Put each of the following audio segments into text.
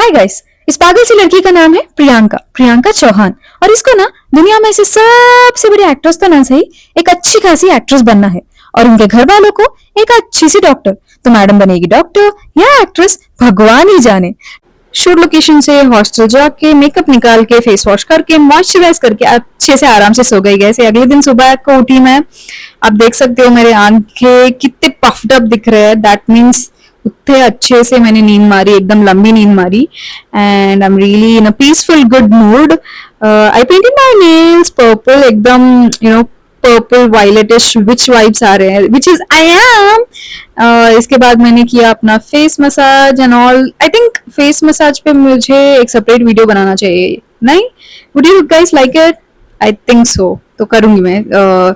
हाय guys, इस पागल सी लड़की का नाम है प्रियंका प्रियंका चौहान। और इसको ना दुनिया में से सबसे बड़ी एक्ट्रेस तो ना सही, एक अच्छी खासी एक्ट्रेस बनना है। और उनके घर वालों को एक अच्छी सी डॉक्टर। तो मैडम बनेगी डॉक्टर या एक्ट्रेस, भगवान ही जाने। शूट लोकेशन से हॉस्टल जाके मेकअप निकाल के फेस वॉश करके मॉइस्चराइज करके अच्छे से आराम से सो गई। गए अगले दिन सुबह को उठी मैं। आप देख सकते हो मेरे आंखें कितने पफ्ड अप दिख रहे हैं। दैट मीन्स उतने अच्छे से मैंने नींद मारी, एकदम लंबी नींद मारी। And I am really in a peaceful good mood. I painted my nails purple, एकदम पर्पल वायलेटिश विच वाइब्स आ रहे हैं, विच इज आई एम। इसके बाद मैंने किया अपना face massage and all. I think face massage पे मुझे एक सेपरेट वीडियो बनाना चाहिए, नहीं? Would you guys like it? I think so, तो करूंगी मैं।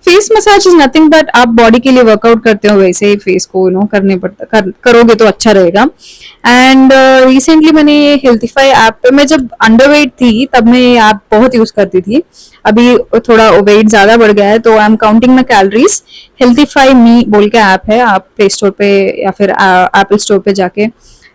Face massage is nothing but आप बॉडी के लिए वर्कआउट करते हो, वैसे ही फेस को करने पड़ता, करोगे तो अच्छा रहेगा। एंड रिसेंटली मैंने ये हेल्थीफाई ऐप पे, मैं जब अंडरवेट थी तब मैं ये ऐप बहुत यूज करती थी। अभी थोड़ा वेट ज्यादा बढ़ गया है तो I am counting my calories. Healthify me बोल के ऐप है, आप प्ले स्टोर पे या फिर एप्पल स्टोर पे जाके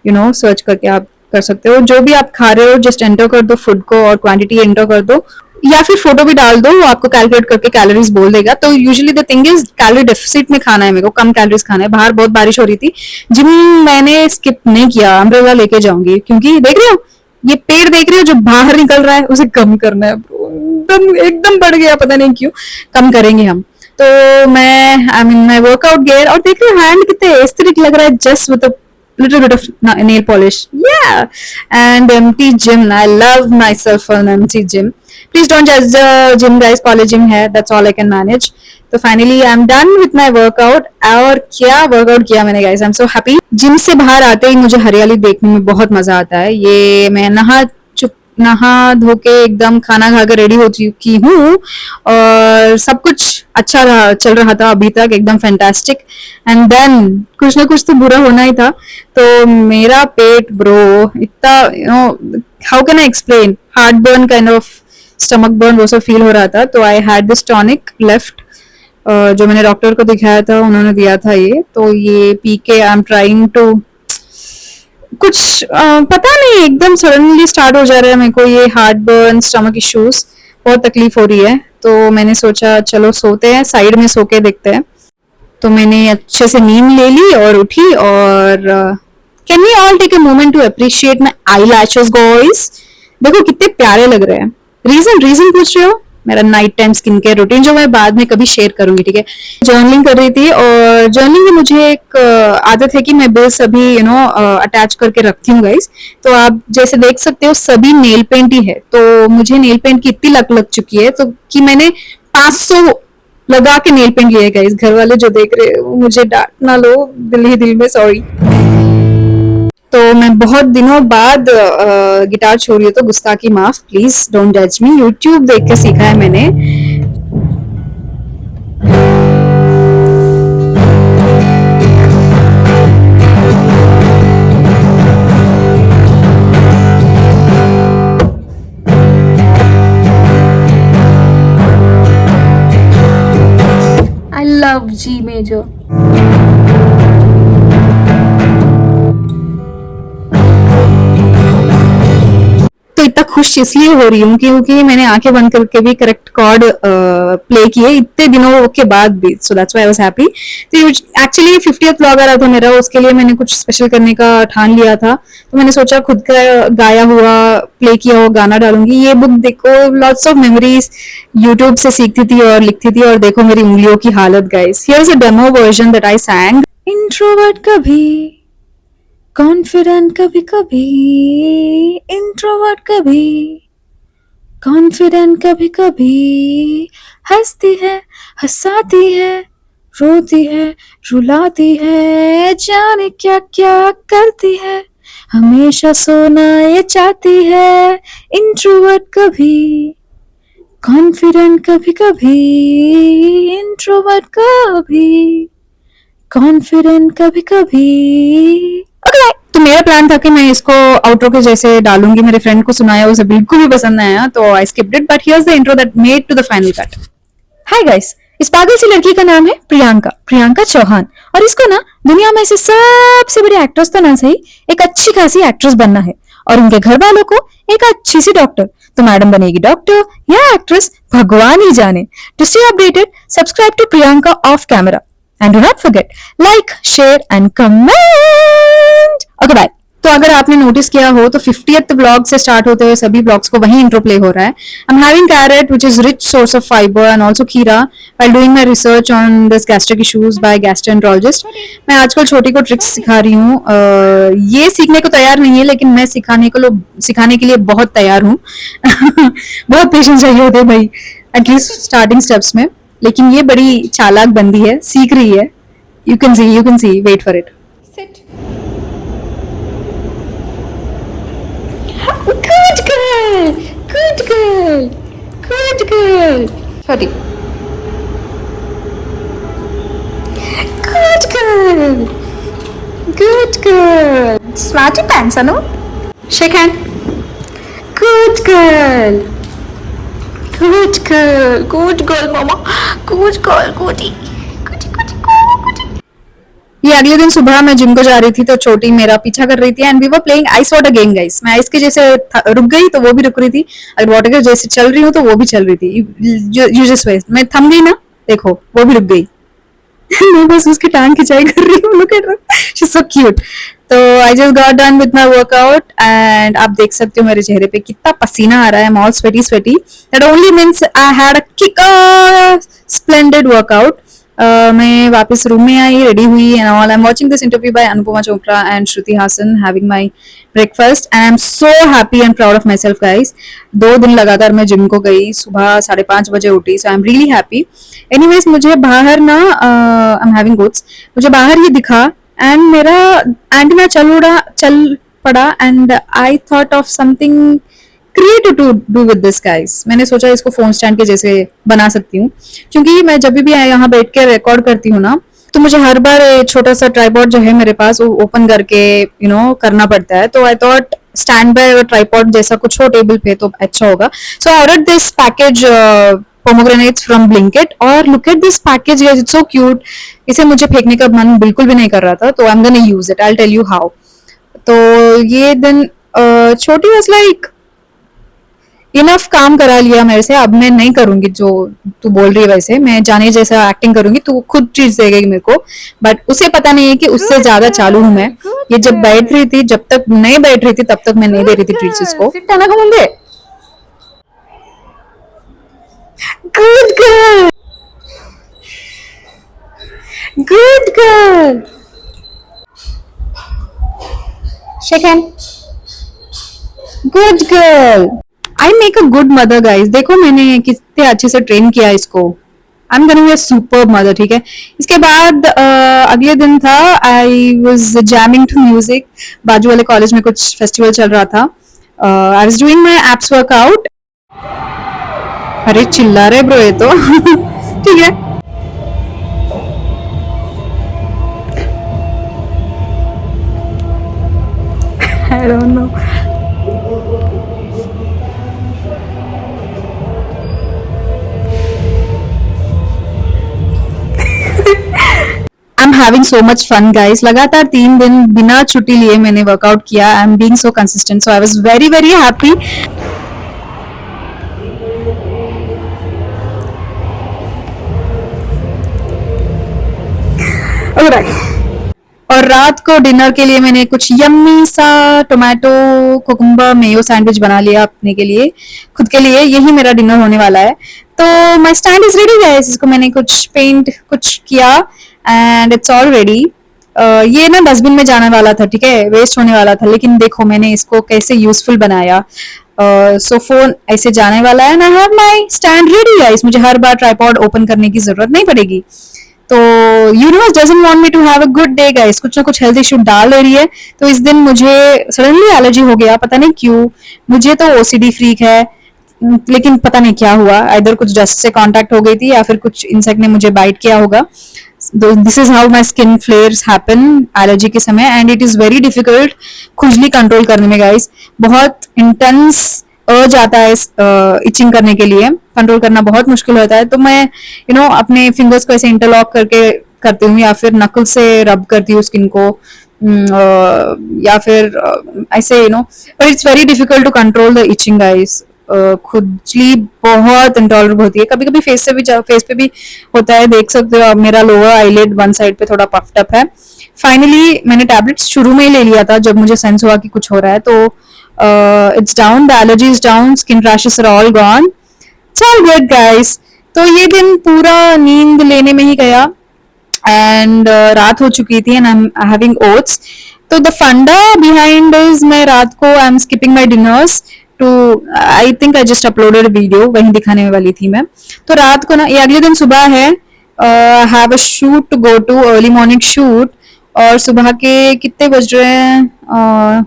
सर्च करके आप कर सकते हो। जो भी आप खा रहे हो जस्ट एंटर कर दो फूड को और क्वांटिटी एंटर कर दो, या फिर फोटो भी डाल दो, वो आपको कैलकुलेट करके कैलोरीज बोल देगा। तो usually the thing is calorie deficit में खाना है, मेरे को कम कैलोरीज खाना है। बाहर बहुत बारिश हो रही थी, जिम मैंने स्किप नहीं किया, अम्ब्रेला लेके जाऊंगी, क्योंकि देख रहे हो ये पेड़ देख रहे हो जो बाहर निकल रहा है, उसे कम करना है। एकदम एकदम बढ़ गया, पता नहीं क्यों। कम करेंगे हम। तो मैं I mean my workout gear, और देख रहे हो हैंड कितने एस्थेटिक लग रहा है just with little bit of nail polish, yeah. And empty gym, I love myself an empty gym. Please don't judge the gym guys, college gym है, that's all I can manage. तो finally I'm done with my workout। और क्या workout किया मैंने guys, I'm so happy। Gym से बाहर आते ही मुझे हरियाली देखने में बहुत मजा आता है। ये मैं नहा धो के एकदम खाना खा के रेडी हो चुकी हूँ, और सब कुछ अच्छा चल रहा था अभी तक, एकदम फैंटास्टिक। एंड देन कुछ ना कुछ तो बुरा होना ही था। तो मेरा पेट ब्रो इतना how can I explain, heart burn kind of, stomach burn वो सब फील हो रहा था। तो I had this tonic left, जो मैंने डॉक्टर को दिखाया था, उन्होंने दिया था ये। तो ये पी के आई एम ट्राइंग टू, कुछ पता नहीं एकदम सडनली स्टार्ट हो जा रहा है मेरे को ये हार्ट बर्न, स्टमक इश्यूज, बहुत तकलीफ हो रही है। तो मैंने सोचा चलो सोते हैं, साइड में सो के देखते हैं। तो मैंने अच्छे से नींद ले ली और उठी। और can we all take a moment to appreciate my eyelashes guys. देखो कितने प्यारे लग रहे हैं। रीजन पूछ रहे हो? मेरा night time skin care routine, जो मैं बाद में कभी शेयर करूंगी, ठीक है। जर्नलिंग कर रही थी, और जर्नलिंग में मुझे एक आदत है कि मैं बिल सभी अटैच करके रखती हूँ गाइस। तो आप जैसे देख सकते हो सभी नेल पेंट ही है। तो मुझे नेल पेंट की इतनी लग चुकी है तो कि मैंने 500 लगा के नेल पेंट लिए गाइस। घर वाले जो देख रहे हो मुझे डांट ना लो दिल ही दिल में, सॉरी। तो मैं बहुत दिनों बाद गिटार छोड़ रही हूँ, तो गुस्ताखी माफ, प्लीज डोंट जज मी। यूट्यूब देख के सीखा है मैंने। I love G major. तो इतना खुश इसलिए हो रही हूँ क्योंकि मैंने आंखें बंद करके भी करेक्ट कॉर्ड प्ले किए इतने दिनों के बाद भी। So that's why I was happy. तो एक्चुअली 50th व्लॉग आ रहा था मेरा, उसके लिए मैंने कुछ स्पेशल करने का ठान लिया था। तो मैंने सोचा खुद का गाया हुआ, प्ले किया हुआ गाना डालूंगी। ये बुक देखो, लॉट्स ऑफ मेमोरीज, यूट्यूब से सीखती थी और लिखती थी, और देखो मेरी उंगलियों की हालत guys. Here is a demo version that I सैंग। Introvert कभी, कॉन्फिडेंट कभी कभी, इंट्रोवर्ट कभी, कॉन्फिडेंट कभी कभी, हंसती है, हंसाती है, रोती है, रुलाती है, जाने क्या क्या करती है, हमेशा सोना ये चाहती है। इंट्रोवर्ट कभी, कॉन्फिडेंट कभी कभी, इंट्रोवर्ट कभी, कॉन्फिडेंट कभी कभी। ओके, तो मेरा प्लान था कि मैं इसको आउटरो के जैसे डालूंगी। मेरे फ्रेंड को सुनाया, उसे बिल्कुल भी पसंद नहीं आया, तो I skipped it. But here's the intro that made to the final cut. Hi guys, इस पागल सी लड़की का नाम है प्रियंका प्रियंका चौहान। और इसको ना दुनिया में से सबसे बड़ी एक्ट्रेस तो ना सही, एक अच्छी खासी एक्ट्रेस बनना है। और उनके घर वालों को एक अच्छी सी डॉक्टर। तो मैडम बनेगी डॉक्टर या एक्ट्रेस, भगवान ही जाने। To stay updated, subscribe to Priyanka off camera and do not forget like, share and comment. Okay bye. तो अगर आपने नोटिस किया हो तो 50th व्लॉग से स्टार्ट होते हुए सभी व्लॉग्स को वही इंट्रो प्ले हो रहा है। I am having carrot which is rich source of fibre and also kheera while doing my research on this gastric issues by gastroenterologist. मैं आजकल छोटी को ट्रिक्स सिखा रही हूँ। ये सीखने को तैयार नहीं है, लेकिन मैं सिखाने के लिए बहुत तैयार हूँ। बहुत पेशेंस चाहिए होते हैं भाई, एटलीस्ट स्टार्टिंग स्टेप्स में। लेकिन ये बड़ी चालाक बंदी है, सीख रही है। You can see, wait for it. Sit. Good girl, good girl, good girl. Sorry. Good girl, good girl. Smarty pants, Anu. Shake hand. Good girl, good girl, good girl, mama. Good girl, goody, goody, goody, goody. ये अगले दिन सुबह मैं gym को जा रही थी तो छोटी मेरा पीछा कर रही थी and we were playing ice water game guys. मैं आइस के जैसे रुक गई तो वो भी रुक रही थी, अगर वाटर के जैसे चल रही हूँ तो वो भी चल रही थी। यू जस्ट वेट, मैं थम गई ना, देखो वो भी रुक गई। मैं बस उसकी टांग खिंचाई कर रही हूँ। Look at her, she is so cute. तो I just got done with my workout and आप देख सकते हो मेरे चेहरे पे कितना पसीना आ रहा है। I am all sweaty. That only means I had a kick splendid workout. मैं वापस रूम में आई, रेडी हुई and all. I am watching this interview by Anupama Chopra and Shruti Haasan, having my breakfast and I am so happy and proud of myself guys. 2 दिन लगातार मैं gym को गई, सुबह 5:30 बजे उठी, so I am really happy. Anyways मुझे बाहर ना आई एम हैविंग गुड्स, मुझे बाहर ये दिखा एंड मेरा एंटीना चल पड़ा and I thought of something creative to do with this guys. मैंने सोचा इसको फोन स्टैंड के जैसे बना सकती हूँ, क्योंकि मैं जब भी यहाँ बैठ के रिकॉर्ड करती हूँ ना तो मुझे हर बार छोटा सा ट्राइपॉड जो है मेरे पास वो ओपन करके करना पड़ता है। तो I thought stand by tripod जैसा कुछ हो टेबल पे तो अच्छा होगा। So I ordered this package pomegranates from Blinkit और look at this package guys, it's so cute. इसे मुझे फेंकने का मन बिल्कुल भी नहीं कर रहा था, तो I am gonna use it, I will tell you how. तो ये दिन छोटी वाज लाइक इनफ काम करा लिया मेरे से, अब मैं नहीं करूंगी जो तू बोल रही है वैसे, मैं जाने जैसा एक्टिंग करूंगी, तू खुद चीज देगी मेरे को। बट उसे पता नहीं है कि उससे ज्यादा चालू हूं मैं। ये जब बैठ रही थी, जब तक नहीं बैठ रही थी तब तक मैं नहीं दे रही थी ट्रीट्स इसको। Good girl, good girl, shake hand, good girl. I make a good mother guys. देखो मैंने कितने अच्छे से ट्रेन किया इसको। I am gonna be a superb mother, ठीक है। इसके बाद अगले दिन था, I was jamming to music. बाजू वाले कॉलेज में कुछ फेस्टिवल चल रहा था। I was doing my abs workout. अरे चिल्ला रहे ब्रो ये तो। ठीक है। I don't know. I'm having so much fun guys. लगातार 3 दिन बिना छुट्टी लिए मैंने वर्कआउट किया. I'm being so consistent, so I was very very happy. Alright. और रात को डिनर के लिए मैंने कुछ यम्मी सा टोमेटो कुकुम्बर मेयो सैंडविच बना लिया अपने के लिए, खुद के लिए. यही मेरा डिनर होने वाला है. तो my stand is ready guys. इसको मैंने कुछ पेंट कुछ किया एंड इट्स ऑल रेडी. ये ना डस्टबिन में जाने वाला था, ठीक है, वेस्ट होने वाला था, लेकिन देखो मैंने इसको कैसे यूजफुल बनाया. सो फोन ऐसे जाने वाला है. I have my stand ready guys. मुझे हर बार ट्राइपॉड ओपन करने की जरूरत नहीं पड़ेगी. तो universe doesn't want me to have a good day guys. कुछ ना कुछ हेल्थ इशू डाल दे रही है. तो इस दिन मुझे सडनली एलर्जी हो गया, पता नहीं क्यों. मुझे तो ओसीडी फ्रीक है, लेकिन पता नहीं क्या हुआ. इधर कुछ डस्ट से कांटेक्ट हो गई थी या फिर कुछ इंसेक्ट ने मुझे बाइट किया होगा. This is how my skin फ्लेयर्स happen allergy के समय. And it is very difficult खुजली कंट्रोल करने में गाइस. बहुत इंटेंस अर्ज आता है इचिंग करने के लिए. कंट्रोल करना बहुत मुश्किल होता है. तो मैं अपने फिंगर्स को ऐसे इंटरलॉक करके करती हूँ या फिर नकल से रब करती हूँ स्किन को. या फिर ऐसे but it's very difficult to control the itching guys. खुजली बहुत इंटॉलरेबल होती है. कभी कभी फेस पे भी होता है. देख सकते हो आप, मेरा लोअर आईलिड वन साइड पे थोड़ा पफ्ड अप है. फाइनली मैंने टैबलेट्स शुरू में ही ले लिया था जब मुझे सेंस हुआ कि कुछ हो रहा है. तो it's down, the allergy is down, skin rashes are all gone. It's all good guys. तो ये दिन पूरा नींद लेने में ही गया. एंड रात हो चुकी थी and I am having oats. तो द फंडा बिहाइंड इज, मैं रात को I am skipping my dinners too, I think I just uploaded video, वहीं दिखाने वाली थी मैं. तो रात को ना, ये अगले दिन सुबह है, have a shoot to go to, early morning shoot. और सुबह के कितने बज रहे हैं,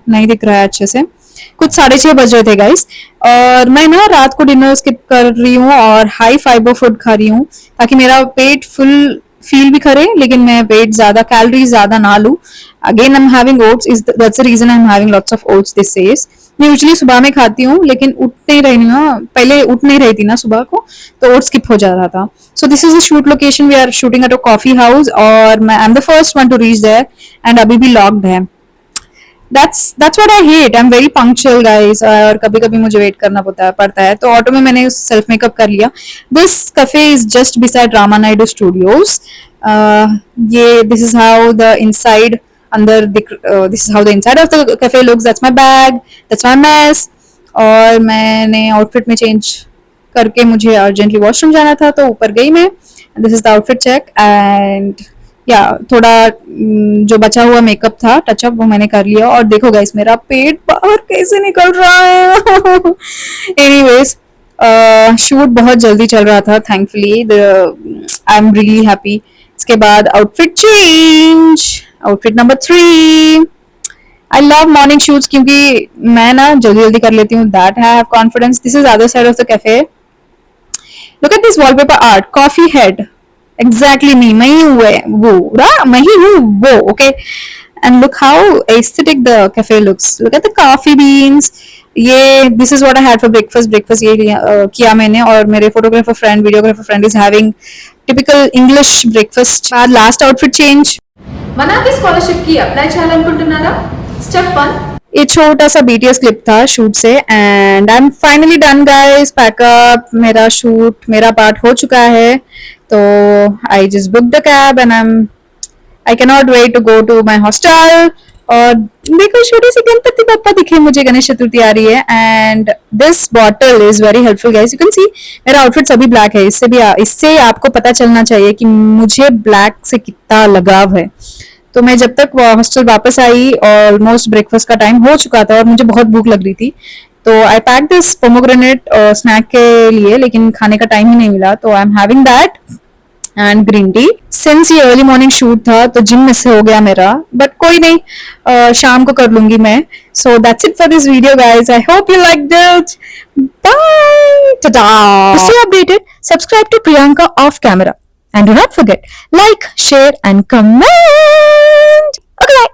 नहीं दिख रहा है अच्छे से, कुछ 6:30 बज रहे थे गाइस. और मैं ना रात को डिनर स्किप कर रही हूँ और हाई फाइबर फूड खा रही हूँ ताकि मेरा पेट फुल फील भी करे लेकिन मैं वेट ज्यादा, कैलोरीज ज्यादा ना लूं. Again I am having oats, is that's the reason I am having lots of oats this days. मैं यूजुअली सुबह में खाती हूँ लेकिन उठ नहीं रही हूँ, पहले उठ नहीं रही थी ना सुबह को, तो ओट्स स्किप हो जा रहा था. So this is the shoot location. We are shooting at a coffee house और मैं I am the first one to reach there and अभी भी लॉक्ड है. that's what I hate. I'm very punctual guys. और कभी कभी मुझे wait करना पड़ता है. तो ऑटो में मैंने सेल्फ मेकअप कर लिया. This cafe is just beside Rama Naidu Studios. ये this is how the inside अंदर this is how the inside of the cafe looks. That's my bag, that's my mess. और मैंने outfit में change करके मुझे urgently washroom जाना था तो ऊपर गई मैं. This is the outfit check and या थोड़ा जो बचा हुआ मेकअप था टचअप वो मैंने कर लिया. और देखो गाइस मेरा पेट बाहर कैसे निकल रहा है. एनीवेज शूट बहुत जल्दी चल रहा था thankfully. I am really happy. इसके बाद outfit change, outfit number 3. I love morning shoots क्योंकि मैं ना जल्दी जल्दी कर लेती हूँ. That I have confidence. This is other side of the cafe. Look at this wallpaper art, coffee head. Exactly me, मैं ही हूँ वो, मैं ही हूँ वो. Okay and look how aesthetic the cafe looks. Look at the coffee beans. ये this is what I had for breakfast ये किया मैंने. और मेरे photographer friend, videographer friend is having typical English breakfast. Last outfit change. మనకి scholarship కి apply చేయాలనుకుంటున్నారా? Step 1. ये छोटा सा BTS क्लिप था शूट से and I am finally done guys. Pack up, मेरा शूट, मेरा पार्ट हो चुका है. तो I just book the cab and I can not wait to go to my hostel. और देखो छोटी सी गणपति बप्पा दिखे मुझे, गणेश चतुर्थी आ रही है. And this bottle is very helpful guys. You can सी मेरा आउटफिट सभी ब्लैक है. इससे आपको पता चलना चाहिए कि मुझे ब्लैक से कितना लगाव है. तो मैं जब तक हॉस्टल वापस आई ऑलमोस्ट ब्रेकफास्ट का टाइम हो चुका था और मुझे बहुत भूख लग रही थी. तो आई पैक दिस पोमोग्रेनेट स्नैक के लिए लेकिन खाने का टाइम ही नहीं मिला. तो I am having that and green tea. Since ये अर्ली मॉर्निंग शूट था तो जिम मिस हो गया मेरा, बट कोई नहीं, शाम को कर लूंगी मैं. So that's it for this video guys. I hope you like this. Bye, tata. To stay updated, subscribe to Priyanka Off Camera and do not forget like, share and comment. Okay, bye.